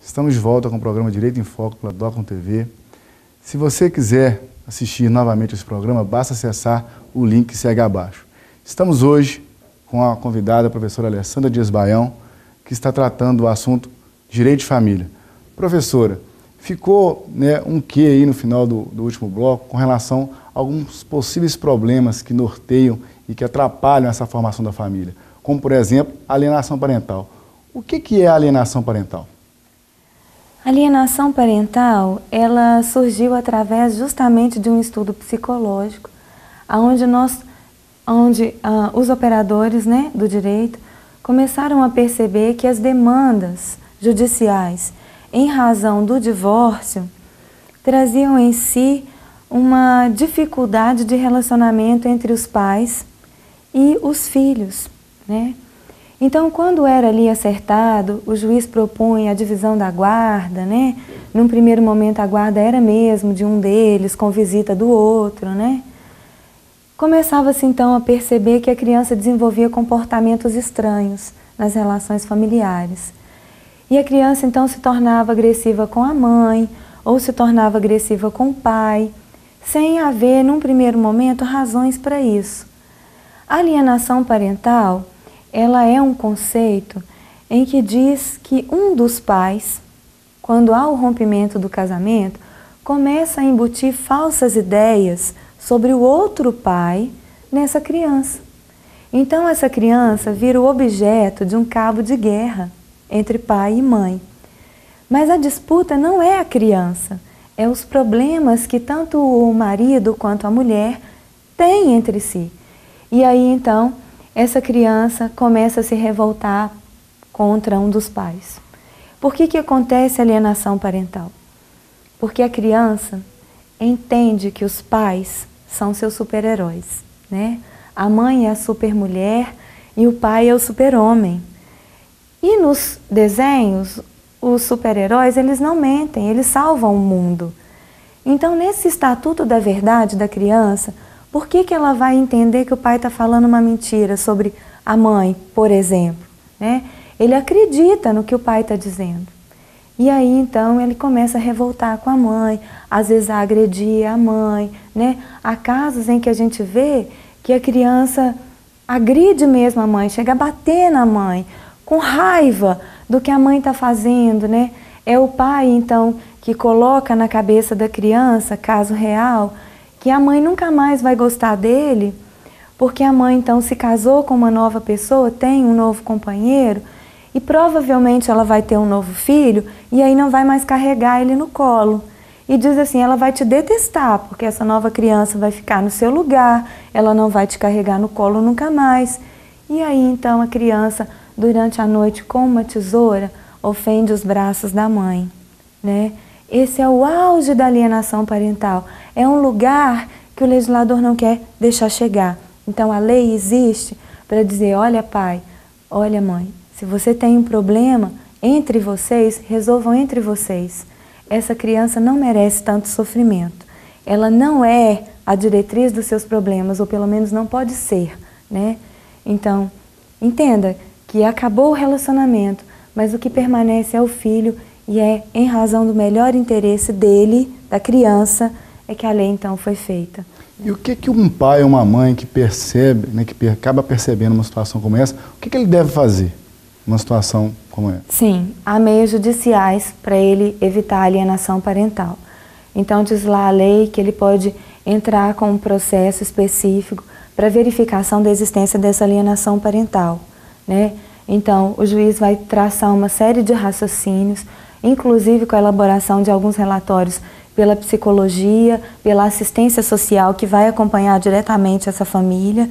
Estamos de volta com o programa Direito em Foco pela Docon TV. Se você quiser assistir novamente esse programa, basta acessar o link que segue abaixo. Estamos hoje com a convidada, a professora Alessandra Dias Baião, que está tratando o assunto Direito de Família. Professora, ficou um quê aí no final do último bloco com relação a alguns possíveis problemas que norteiam e que atrapalham essa formação da família, como, por exemplo, a alienação parental. O que é a alienação parental? A alienação parental, ela surgiu através justamente de um estudo psicológico, onde os operadores do direito começaram a perceber que as demandas judiciais em razão do divórcio traziam em si uma dificuldade de relacionamento entre os pais e os filhos, Então, quando era ali acertado, o juiz propunha a divisão da guarda, Num primeiro momento, a guarda era mesmo de um deles, com visita do outro, Começava-se, então, a perceber que a criança desenvolvia comportamentos estranhos nas relações familiares. E a criança, então, se tornava agressiva com a mãe, ou se tornava agressiva com o pai, sem haver, num primeiro momento, razões para isso. A alienação parental, ela é um conceito em que diz que um dos pais, quando há o rompimento do casamento, começa a embutir falsas ideias sobre o outro pai nessa criança. Então essa criança vira o objeto de um cabo de guerra entre pai e mãe. Mas a disputa não é a criança, é os problemas que tanto o marido quanto a mulher têm entre si. E aí então essa criança começa a se revoltar contra um dos pais. Por que acontece a alienação parental? Porque a criança entende que os pais são seus super-heróis, A mãe é a super-mulher e o pai é o super-homem. E nos desenhos, os super-heróis, eles não mentem, eles salvam o mundo. Então, nesse estatuto da verdade da criança, por que ela vai entender que o pai está falando uma mentira sobre a mãe, por exemplo? Ele acredita no que o pai está dizendo. E aí, então, ele começa a revoltar com a mãe, às vezes a agredir a mãe, Há casos em que a gente vê que a criança agride mesmo a mãe, chega a bater na mãe, com raiva do que a mãe está fazendo, É o pai, então, que coloca na cabeça da criança, caso real, que a mãe nunca mais vai gostar dele, porque a mãe então se casou com uma nova pessoa, tem um novo companheiro, e provavelmente ela vai ter um novo filho, e aí não vai mais carregar ele no colo. E diz assim, ela vai te detestar, porque essa nova criança vai ficar no seu lugar, ela não vai te carregar no colo nunca mais. E aí então a criança, durante a noite, com uma tesoura, ofende os braços da mãe, Esse é o auge da alienação parental. É um lugar que o legislador não quer deixar chegar. Então a lei existe para dizer, olha pai, olha mãe, se você tem um problema entre vocês, resolvam entre vocês. Essa criança não merece tanto sofrimento. Ela não é a diretriz dos seus problemas, ou pelo menos não pode ser, Então, entenda que acabou o relacionamento, mas o que permanece é o filho, e é em razão do melhor interesse dele, da criança, é que a lei então foi feita. E o que um pai ou uma mãe que percebe, que acaba percebendo uma situação como essa, o que ele deve fazer numa situação como essa? Sim, há meios judiciais para ele evitar a alienação parental. Então diz lá a lei que ele pode entrar com um processo específico para verificação da existência dessa alienação parental, Então o juiz vai traçar uma série de raciocínios, inclusive com a elaboração de alguns relatórios pela psicologia, pela assistência social que vai acompanhar diretamente essa família,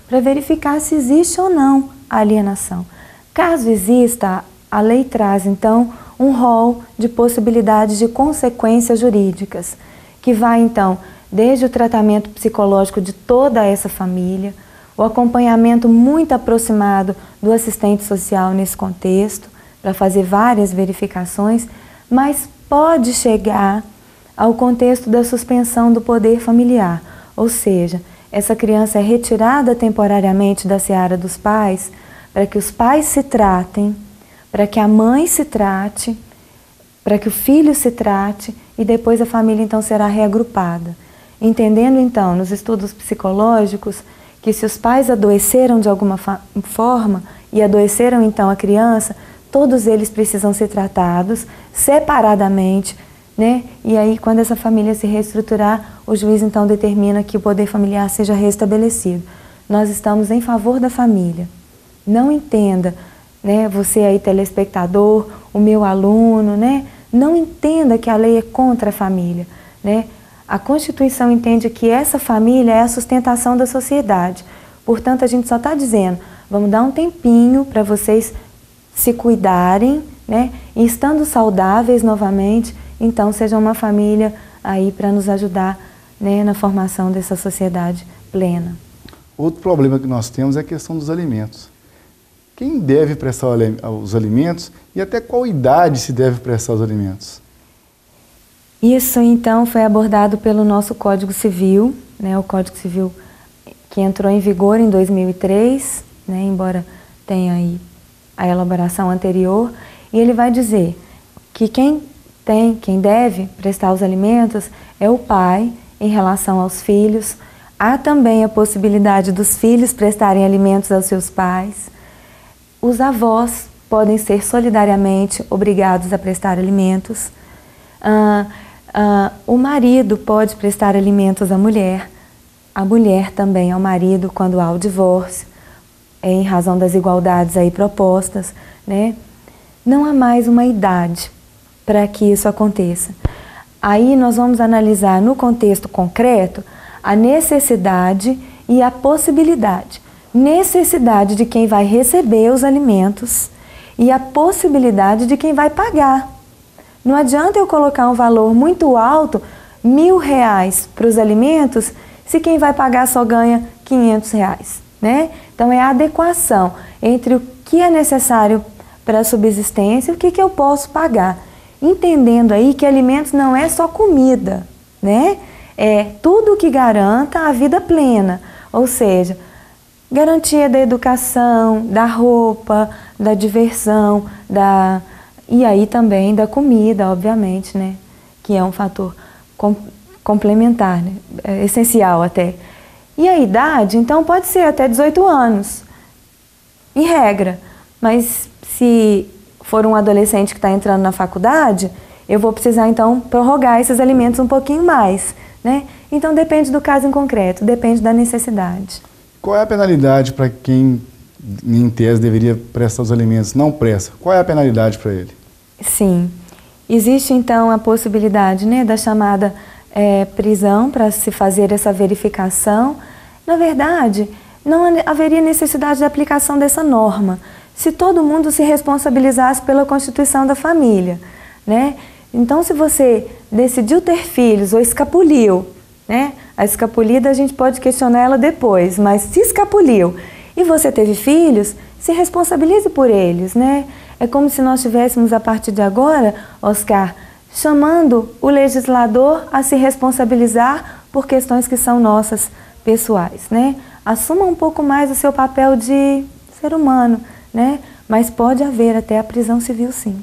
para verificar se existe ou não a alienação. Caso exista, a lei traz então um rol de possibilidades de consequências jurídicas, que vai então desde o tratamento psicológico de toda essa família, o acompanhamento muito aproximado do assistente social nesse contexto, para fazer várias verificações, mas pode chegar ao contexto da suspensão do poder familiar, ou seja, essa criança é retirada temporariamente da seara dos pais, para que os pais se tratem, para que a mãe se trate, para que o filho se trate e depois a família então será reagrupada. Entendendo então nos estudos psicológicos que se os pais adoeceram de alguma forma e adoeceram então a criança, todos eles precisam ser tratados separadamente, né? E aí quando essa família se reestruturar, o juiz então determina que o poder familiar seja restabelecido. Nós estamos em favor da família. Não entenda, né, você aí telespectador, o meu aluno, né, não entenda que a lei é contra a família, né? A Constituição entende que essa família é a sustentação da sociedade. Portanto, a gente só está dizendo, vamos dar um tempinho para vocês se cuidarem, né? E estando saudáveis novamente, então sejam uma família aí para nos ajudar, né, na formação dessa sociedade plena. Outro problema que nós temos é a questão dos alimentos. Quem deve prestar os alimentos e até qual idade se deve prestar os alimentos? Isso, então, foi abordado pelo nosso Código Civil, né, o Código Civil que entrou em vigor em 2003, né, embora tenha aí a elaboração anterior, e ele vai dizer que quem deve prestar os alimentos é o pai em relação aos filhos. Há também a possibilidade dos filhos prestarem alimentos aos seus pais. Os avós podem ser solidariamente obrigados a prestar alimentos. O marido pode prestar alimentos à mulher, a mulher também ao marido quando há o divórcio, em razão das igualdades aí propostas, né? Não há mais uma idade para que isso aconteça. Aí nós vamos analisar no contexto concreto a necessidade e a possibilidade. Necessidade de quem vai receber os alimentos e a possibilidade de quem vai pagar. Não adianta eu colocar um valor muito alto, R$1.000 para os alimentos, se quem vai pagar só ganha R$500, né? Então é a adequação entre o que é necessário para a subsistência e o que eu posso pagar. Entendendo aí que alimentos não é só comida, né? É tudo que garanta a vida plena, ou seja, garantia da educação, da roupa, da diversão, e aí também da comida, obviamente, né? Que é um fator complementar, né? É essencial até. E a idade, então, pode ser até 18 anos, em regra. Mas se for um adolescente que está entrando na faculdade, eu vou precisar, então, prorrogar esses alimentos um pouquinho mais, né? Então, depende do caso em concreto, depende da necessidade. Qual é a penalidade para quem, em tese, deveria prestar os alimentos, não presta? Qual é a penalidade para ele? Sim. Existe, então, a possibilidade, né, da chamada prisão para se fazer essa verificação. Na verdade, não haveria necessidade de aplicação dessa norma se todo mundo se responsabilizasse pela constituição da família, né? Então, se você decidiu ter filhos ou escapuliu, né? A escapulida a gente pode questionar ela depois, mas se escapuliu e você teve filhos, se responsabilize por eles, né? É como se nós tivéssemos, a partir de agora, Oscar, chamando o legislador a se responsabilizar por questões que são nossas pessoais, né? Assuma um pouco mais o seu papel de ser humano, né? Mas pode haver até a prisão civil, sim.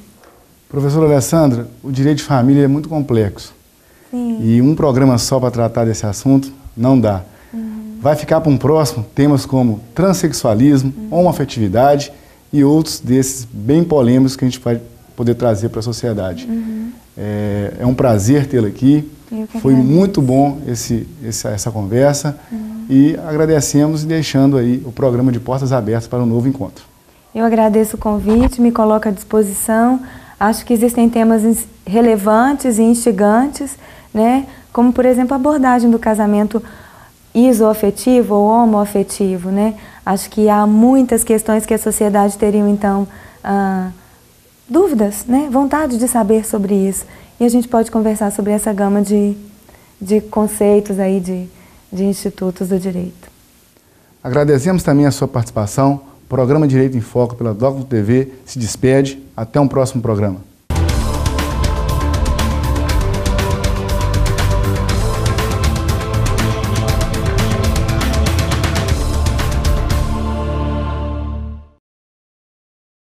Professora Alessandra, o direito de família é muito complexo. Sim. E um programa só para tratar desse assunto não dá. Vai ficar para um próximo temas como transexualismo, homoafetividade e outros desses bem polêmicos que a gente vai poder trazer para a sociedade. É um prazer tê-la aqui. Foi muito bom essa conversa e agradecemos e deixando aí o programa de portas abertas para um novo encontro. Eu agradeço o convite, me coloco à disposição. Acho que existem temas relevantes e instigantes, né? Como, por exemplo, a abordagem do casamento isoafetivo ou homoafetivo, né? Acho que há muitas questões que a sociedade teria, então, dúvidas, né? Vontade de saber sobre isso. E a gente pode conversar sobre essa gama de conceitos aí, de institutos do direito. Agradecemos também a sua participação. O programa Direito em Foco pela Documento TV se despede. Até um próximo programa.